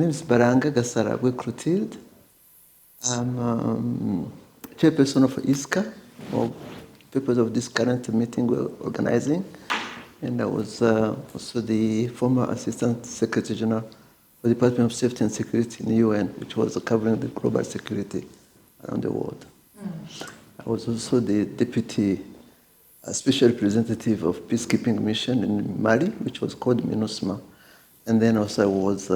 name is Baranga Gasarabwe Clotilde. I'm chairperson of ISCA, or purpose of this current meeting we're organizing. And I was also the former Assistant Secretary General for the Department of Safety and Security in the UN, which was covering the global security around the world. I was also the Deputy Special Representative of Peacekeeping Mission in Mali, which was called MINUSMA. And then also I was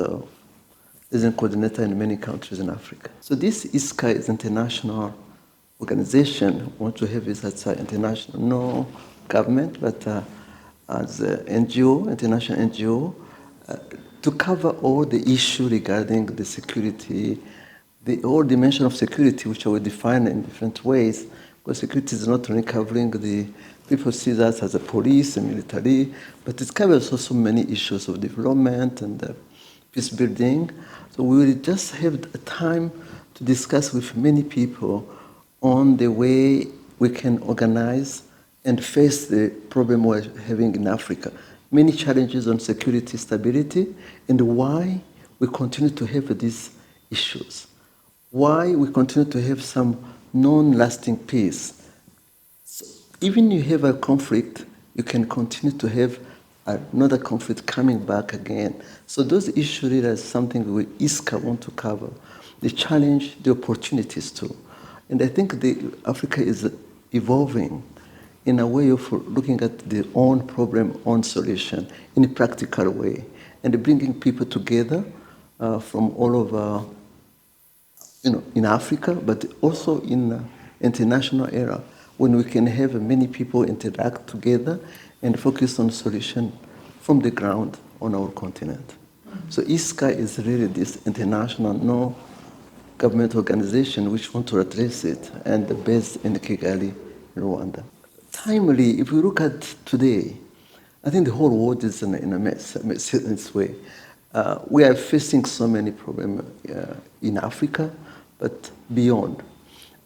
Resident Coordinator in many countries in Africa. So this ISCA is an international organization. We want to have it as an international, no government, but as an NGO, international NGO, to cover all the issue regarding the security, the whole dimension of security, which I will define in different ways, because security is not only covering the people see us as a police and military, but it covers also many issues of development and peace building. So we will just have a time to discuss with many people on the way we can organize and face the problem we're having in Africa. Many challenges on security, stability, and why we continue to have these issues. Why we continue to have some non-lasting peace. So even you have a conflict, you can continue to have another conflict coming back again. So those issues really are something we ISCA want to cover. The challenge, the opportunities too. And I think Africa is evolving in a way of looking at their own problem, own solution, in a practical way, and bringing people together from all over, in Africa, but also in international era, when we can have many people interact together and focus on solution from the ground on our continent. So ISCA is really this international, no government organization which want to address it, and based in Kigali, Rwanda. Timely, if we look at today, I think the whole world is in a mess in this way. We are facing so many problems in Africa, but beyond.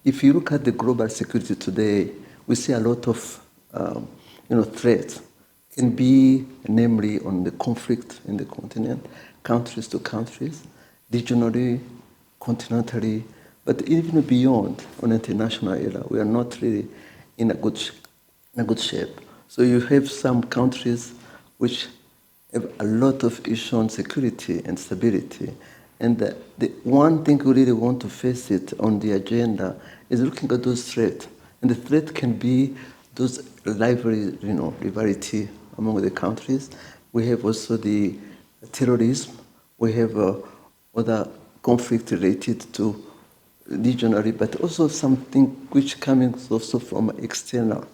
If you look at the global security today, we see a lot of threats. Can be namely on the conflict in the continent, countries to countries, regionally, continentally, but even beyond on international era, we are not really in a good shape. So you have some countries which have a lot of issues on security and stability. And the one thing we really want to face it on the agenda is looking at those threats. And the threat can be those rivalry among the countries. We have also the terrorism. We have other conflict related to regionally, but also something which coming also from external.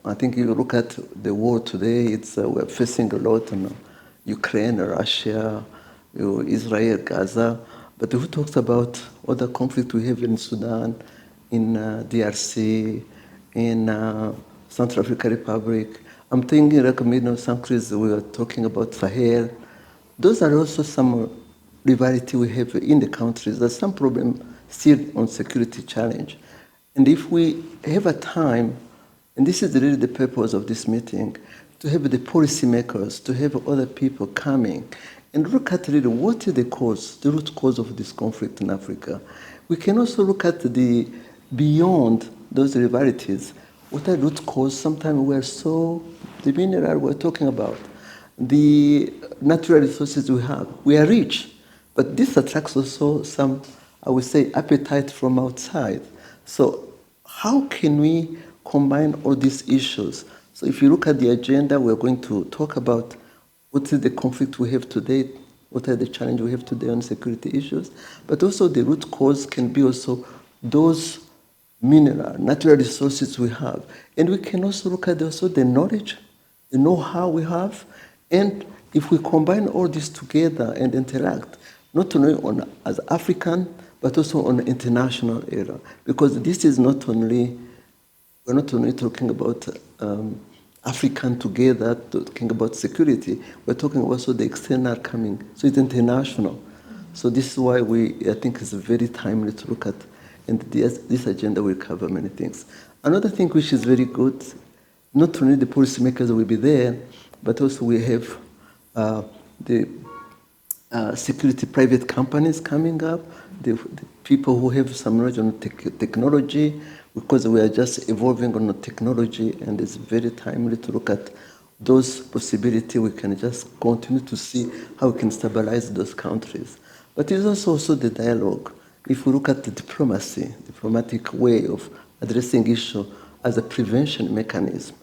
I think if you look at the war today, we're facing a lot on Ukraine, Russia, Israel, Gaza. But who talks about other conflict we have in Sudan, in DRC, in Central African Republic? I'm thinking like some countries we are talking about Sahel. Those are also some rivalry we have in the countries. There's some problem still on security challenge. And if we have a time, and this is really the purpose of this meeting, to have the policymakers, to have other people coming and look at really what is the cause, the root cause of this conflict in Africa. We can also look at the beyond those rivalities. What are root cause? Sometimes the mineral we're talking about, the natural resources we have. We are rich, but this attracts also some, I would say, appetite from outside. So how can we combine all these issues? So if you look at the agenda, we're going to talk about what is the conflict we have today, what are the challenges we have today on security issues, but also the root cause can be also those mineral, natural resources we have. And we can also look at also the knowledge, the know-how we have, and if we combine all this together and interact, not only as African, but also on international era, because this is we're not only talking about African together, talking about security, we're talking also the external coming, so it's international. So this is why I think it's very timely to look at, and this agenda will cover many things. Another thing which is very good, not only the policymakers will be there, but also we have the security private companies coming up, the people who have some knowledge on technology, because we are just evolving on the technology, and it's very timely to look at those possibilities. We can just continue to see how we can stabilize those countries. But it's also the dialogue. If we look at the diplomatic way of addressing issue as a prevention mechanism,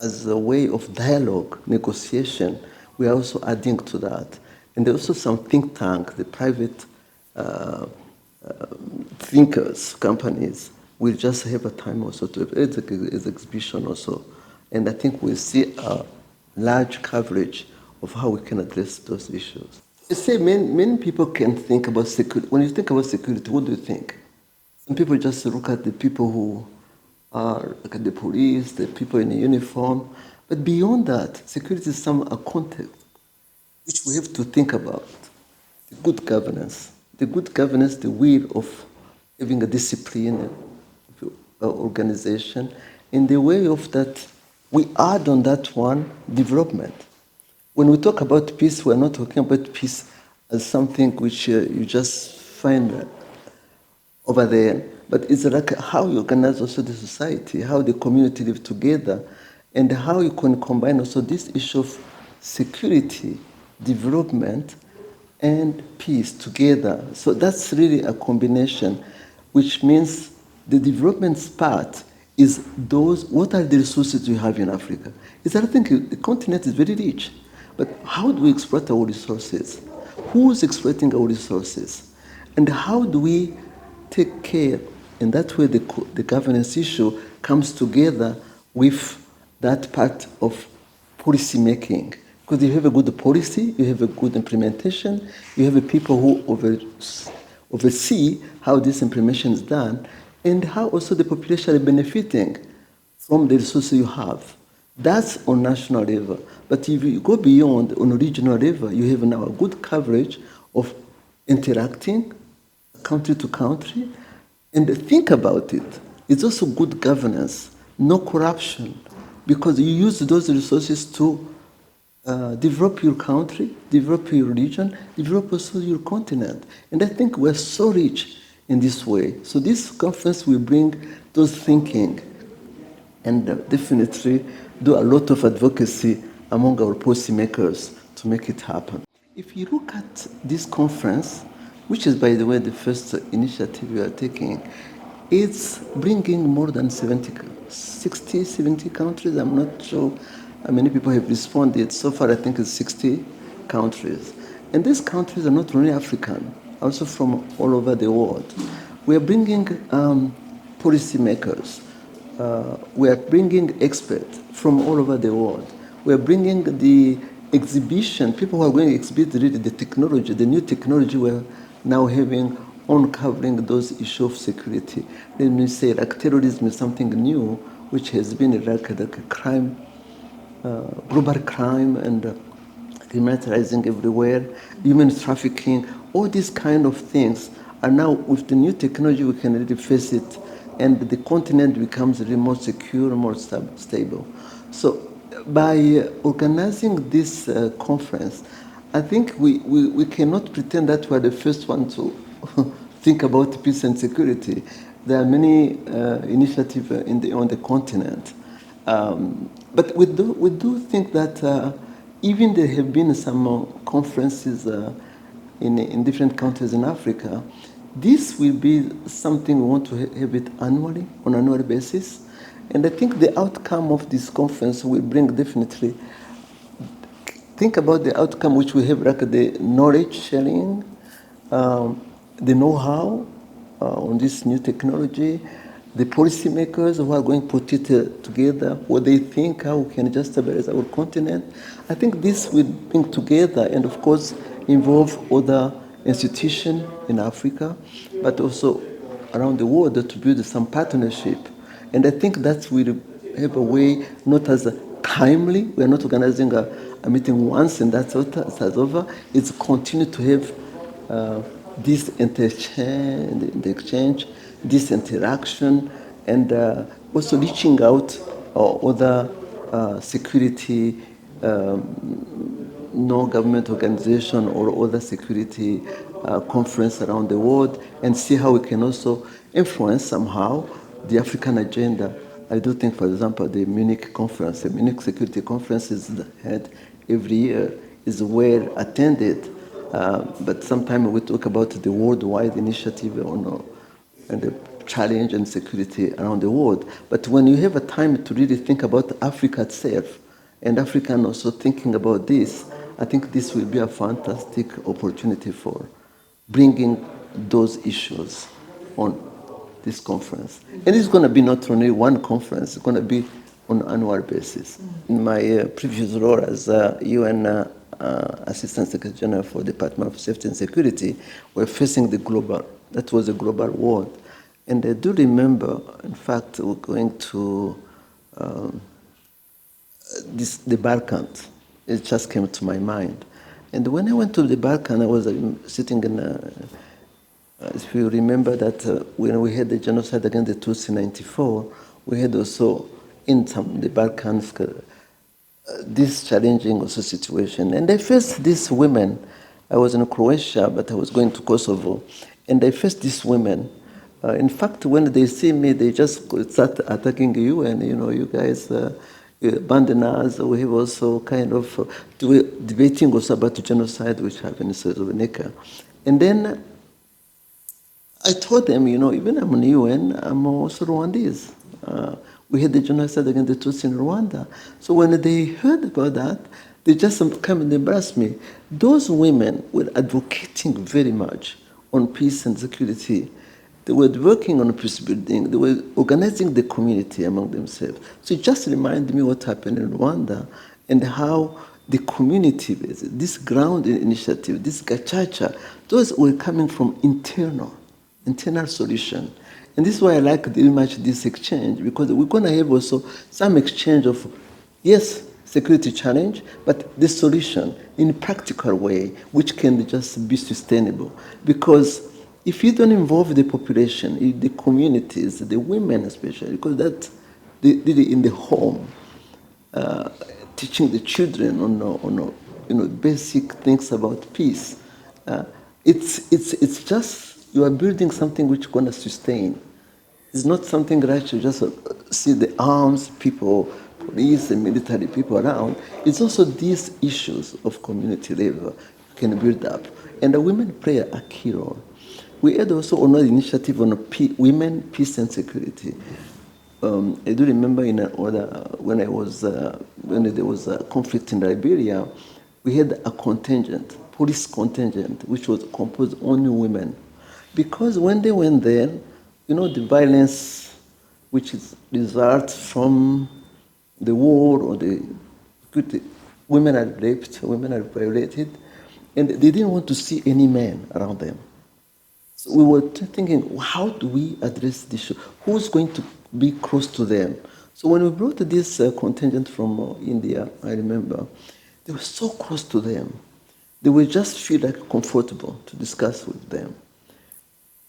as a way of dialogue, negotiation, we are also adding to that. And there's also some think tank, the private thinkers, companies, will just have a time also to it's exhibition also. And I think we'll see a large coverage of how we can address those issues. You say many people can think about security. When you think about security, what do you think? Some people just look at the people who are like the police, the people in the uniform. But beyond that, security is a context which we have to think about. The good governance, the will of having a discipline, organization, in the way of that we add on that one development. When we talk about peace, we're not talking about peace as something which you just find over there, but it's like how you organize also the society, how the community live together, and how you can combine also this issue of security, development, and peace together. So that's really a combination, which means the development part is those, what are the resources we have in Africa? Is that I think the continent is very rich, but how do we exploit our resources? Who's exploiting our resources? And how do we take care? And that way the governance issue comes together with that part of policy making. Because you have a good policy, you have a good implementation, you have a people who oversee how this implementation is done, and how also the population are benefiting from the resources you have. That's on national level. But if you go beyond on regional level, you have now a good coverage of interacting country to country. And think about it. It's also good governance, no corruption, because you use those resources to develop your country, develop your region, develop also your continent. And I think we're so rich in this way. So this conference will bring those thinking and definitely do a lot of advocacy among our policymakers to make it happen. If you look at this conference, which is, by the way, the first initiative we are taking, it's bringing more than 60, 70 countries. I'm not sure how many people have responded. So far, I think it's 60 countries. And these countries are not only African, also from all over the world. We are bringing policymakers. We are bringing experts from all over the world. We are bringing the exhibition, people who are going to exhibit really the technology, the new technology we're now having on covering those issues of security. Let me say, like terrorism is something new, which has been like a crime, global crime, and criminalizing everywhere, human trafficking, all these kind of things are now, with the new technology, we can really face it, and the continent becomes really more secure, more stable. So by organizing this conference, I think we cannot pretend that we are the first one to think about peace and security. There are many initiatives on the continent. But we do think that even there have been some conferences in different countries in Africa, this will be something we want to have it annually, on an annual basis. And I think the outcome of this conference will bring definitely, think about the outcome which we have, like the knowledge sharing, the know-how on this new technology, the policymakers who are going to put it together, what they think, how we can just stabilize our continent. I think this will bring together and, of course, involve other institutions in Africa, but also around the world to build some partnership. And I think that will have a way, not as a timely, we are not organizing a meeting once and that's over. It's continue to have this exchange, this interaction, and also reaching out other security no government organization or other security conference around the world, and see how we can also influence somehow the African agenda. I do think, for example, the Munich conference, the Munich Security Conference is held every year, is well attended, but sometimes we talk about the worldwide initiative on and the challenge and security around the world. But when you have a time to really think about Africa itself, and African also thinking about this, I think this will be a fantastic opportunity for bringing those issues on this conference. And it's going to be not only one conference, it's going to be on an annual basis. In my previous role as UN Assistant Secretary General for the Department of Safety and Security, we're facing that was a global world. And I do remember, in fact, we're going to the Balkans. It just came to my mind. And when I went to the Balkans, I was sitting in if you remember that when we had the genocide against the Tutsi in 1994, we had also in the Balkans this challenging also situation. And I faced these women. I was in Croatia, but I was going to Kosovo. And I faced these women. In fact, when they see me, they just start attacking you, and you guys abandon us. We have also kind of debating also about the genocide which happened in Srebrenica. And then I told them, even I'm in the UN, I'm also Rwandese. We had the genocide against the Tutsi in Rwanda. So when they heard about that, they just come and embrace me. Those women were advocating very much on peace and security. They were working on peace building. They were organizing the community among themselves. So it just reminded me what happened in Rwanda and how the community, this ground initiative, this gachacha, those were coming from internal solution. And this is why I like very much this exchange, because we're going to have also some exchange of, yes, security challenge, but the solution in a practical way, which can just be sustainable. Because if you don't involve the population, the communities, the women especially, because that in the home, teaching the children on basic things about peace, it's just you are building something which is going to sustain. It's not something that you just see the arms people, police and military people around. It's also these issues of community level you can build up. And the women play a key role. We had also another initiative on women, peace and security. I do remember when there was a conflict in Liberia, we had a police contingent, which was composed only women. Because when they went there, the violence which results from the war or the women are raped, women are violated, and they didn't want to see any men around them. So we were thinking, how do we address this issue? Who's going to be close to them? So when we brought this contingent from India, I remember, they were so close to them. They would just feel like comfortable to discuss with them.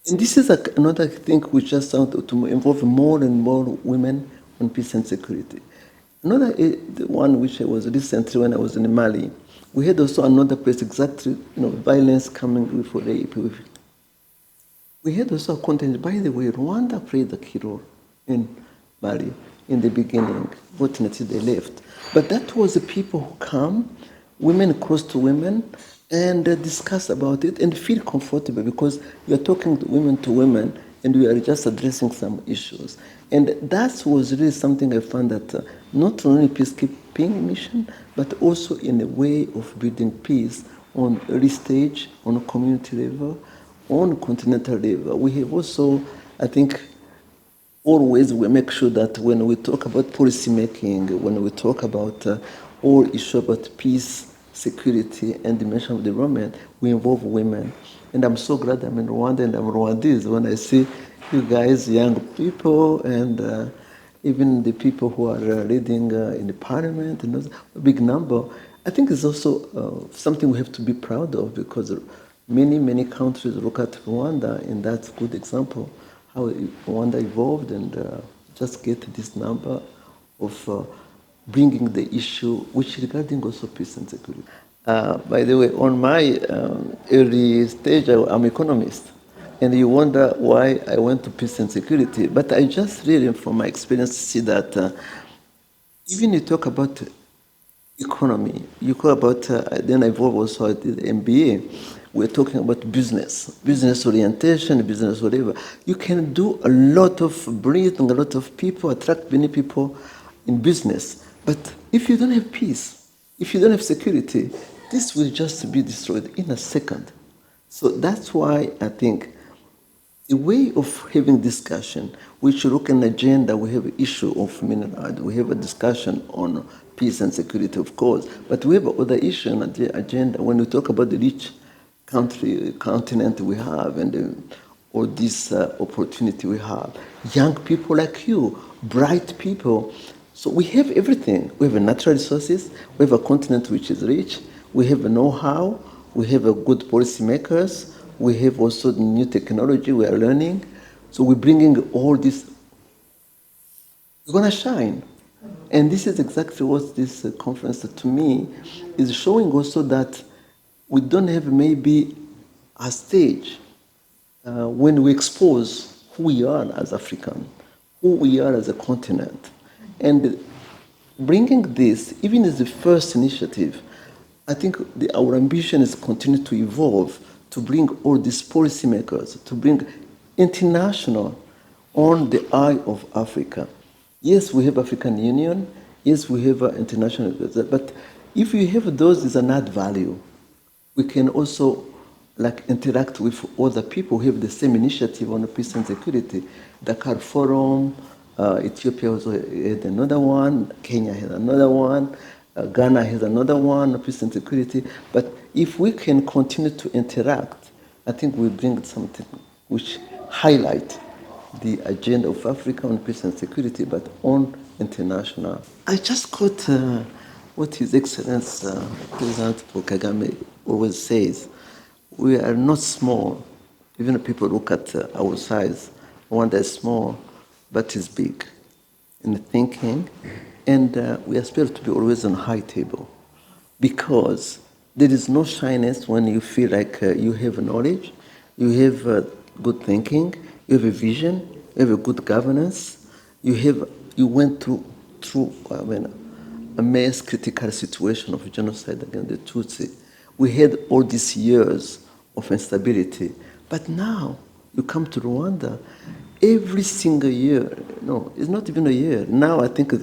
And this is another thing which just started to involve more and more women on peace and security. Another one which I was recently when I was in Mali, we had also another place exactly, violence coming with rape. We had also a contingent. By the way, Rwanda played a key role in Mali in the beginning. Fortunately, they left. But that was the people who come, women close to women, and discuss about it and feel comfortable because you're talking to women and we are just addressing some issues. And that was really something I found that not only peacekeeping mission, but also in a way of building peace on early stage, on a community level, on continental level. We have also, I think, always we make sure that when we talk about policy making, when we talk about all issues about peace, security, and dimension of development, we involve women. And I'm so glad I'm in Rwanda and I'm Rwandese when I see you guys, young people, and even the people who are leading in the parliament, and a big number. I think it's also something we have to be proud of because many countries look at Rwanda, and that's a good example how Rwanda evolved and just get this number of bringing the issue, which regarding also peace and security. By the way, on my early stage, I'm economist, and you wonder why I went to peace and security. But I just really, from my experience, see that even you talk about economy, you talk about, then I've also at the MBA, we're talking about business orientation, business whatever. You can do a lot of bringing a lot of people, attract many people in business. But if you don't have peace, if you don't have security, this will just be destroyed in a second. So that's why I think a way of having discussion, we should look at an agenda, we have an issue of minerals, we have a discussion on peace and security, of course, but we have other issue on the agenda. When we talk about the rich continent we have and all this opportunity we have, young people like you, bright people, so we have everything. We have natural resources, we have a continent which is rich, we have a know-how, we have a good policymakers, we have also the new technology we are learning. So we're bringing all this, we're going to shine. And this is exactly what this conference to me is showing also that we don't have maybe a stage when we expose who we are as African, who we are as a continent. And bringing this, even as the first initiative, I think our ambition is to continue to evolve, to bring all these policymakers, to bring international on the eye of Africa. Yes, we have African Union. Yes, we have international, but if you have those as an add value, we can also like interact with other people who have the same initiative on peace and security. Dakar Forum, Ethiopia also had another one, Kenya has another one, Ghana has another one on peace and security. But if we can continue to interact, I think we bring something which highlight the agenda of Africa on peace and security, but on international. I just quote what His Excellency President Paul Kagame always says. We are not small. Even if people look at our size, Rwanda is small, but is big in thinking. And we aspire to be always on high table because there is no shyness when you feel like you have knowledge, you have good thinking, you have a vision, you have a good governance, you went through a mass critical situation of genocide against the Tutsi. We had all these years of instability, but now you come to Rwanda, every single year, no, it's not even a year. Now I think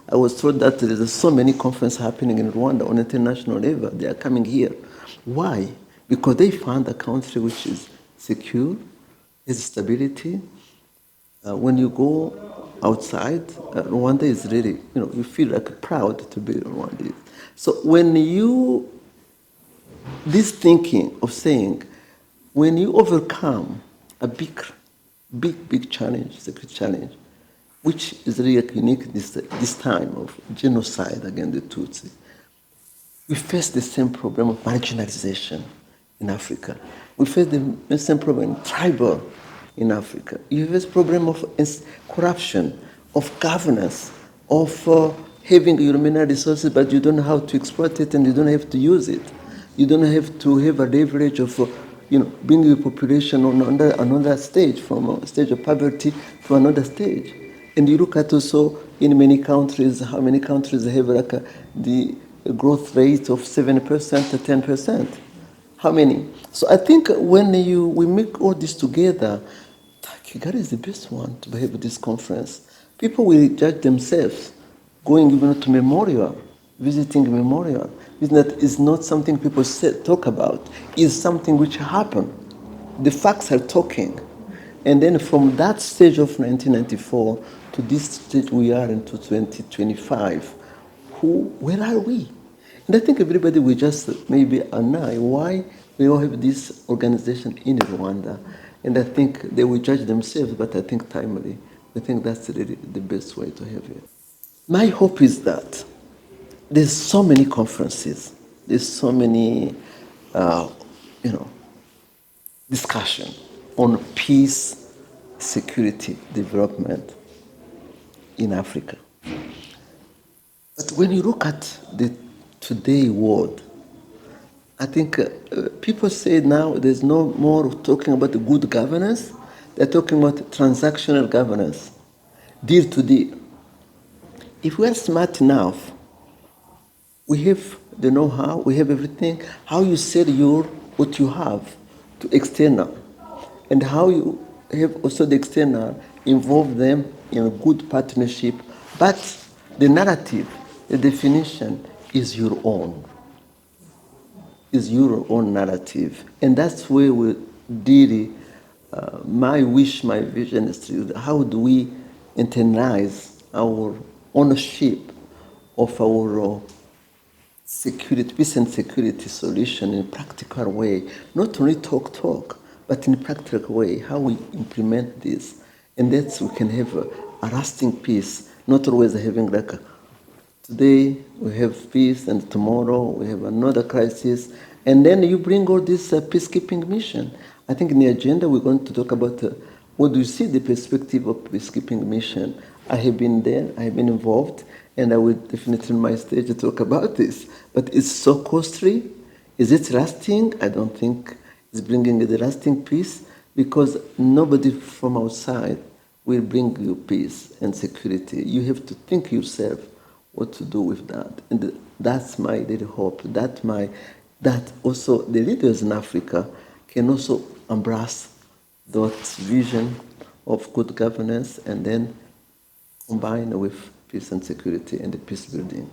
I was told that there are so many conferences happening in Rwanda on international level. They are coming here. Why? Because they found a country which is secure, has stability. When you go outside, Rwanda is really, you feel like proud to be Rwandese. So when this thinking of saying, when you overcome a big challenge, security challenge, which is really unique this time of genocide against the Tutsi, we face the same problem of marginalization in Africa. We face the same problem in tribal in Africa. You face problem of corruption, of governance, of having your mineral resources, but you don't know how to exploit it and you don't have to use it. You don't have to have a leverage of bringing the population on another stage, from a stage of poverty to another stage. And you look at also in many countries, how many countries have the growth rate of 7% to 10%. How many? So I think when we make all this together, Kigali is the best one to have this conference. People will judge themselves, going even to memorial, visiting memorial. That is not something people talk about. It's something which happened. The facts are talking. And then from that stage of 1994 to this stage we are into 2025, where are we? And I think everybody will just maybe annoy why we all have this organization in Rwanda. And I think they will judge themselves, but I think timely. I think that's really the best way to have it. My hope is that there's so many conferences, there's so many, discussion on peace, security, development in Africa. But when you look at the today world, I think people say now there's no more talking about the good governance. They're talking about transactional governance, deal to deal. If we are smart enough, we have the know-how, we have everything. How you sell what you have to external, and how you have also the external involve them in a good partnership. But the narrative, the definition is your own. Is your own narrative, and that's where we really. My wish, my vision is to how do we internalize our ownership of our security, peace and security solution in a practical way, not only talk, but in a practical way, how we implement this. And that's we can have a lasting peace, not always having like today we have peace and tomorrow we have another crisis. And then you bring all this peacekeeping mission. I think in the agenda we're going to talk about what do you see the perspective of peacekeeping mission. I have been there, I have been involved, and I will definitely on my stage to talk about this. But it's so costly. Is it lasting? I don't think it's bringing the lasting peace because nobody from outside will bring you peace and security. You have to think yourself what to do with that. And that's my little hope. That also the leaders in Africa can also embrace that vision of good governance and then combine with peace and security and the peace building.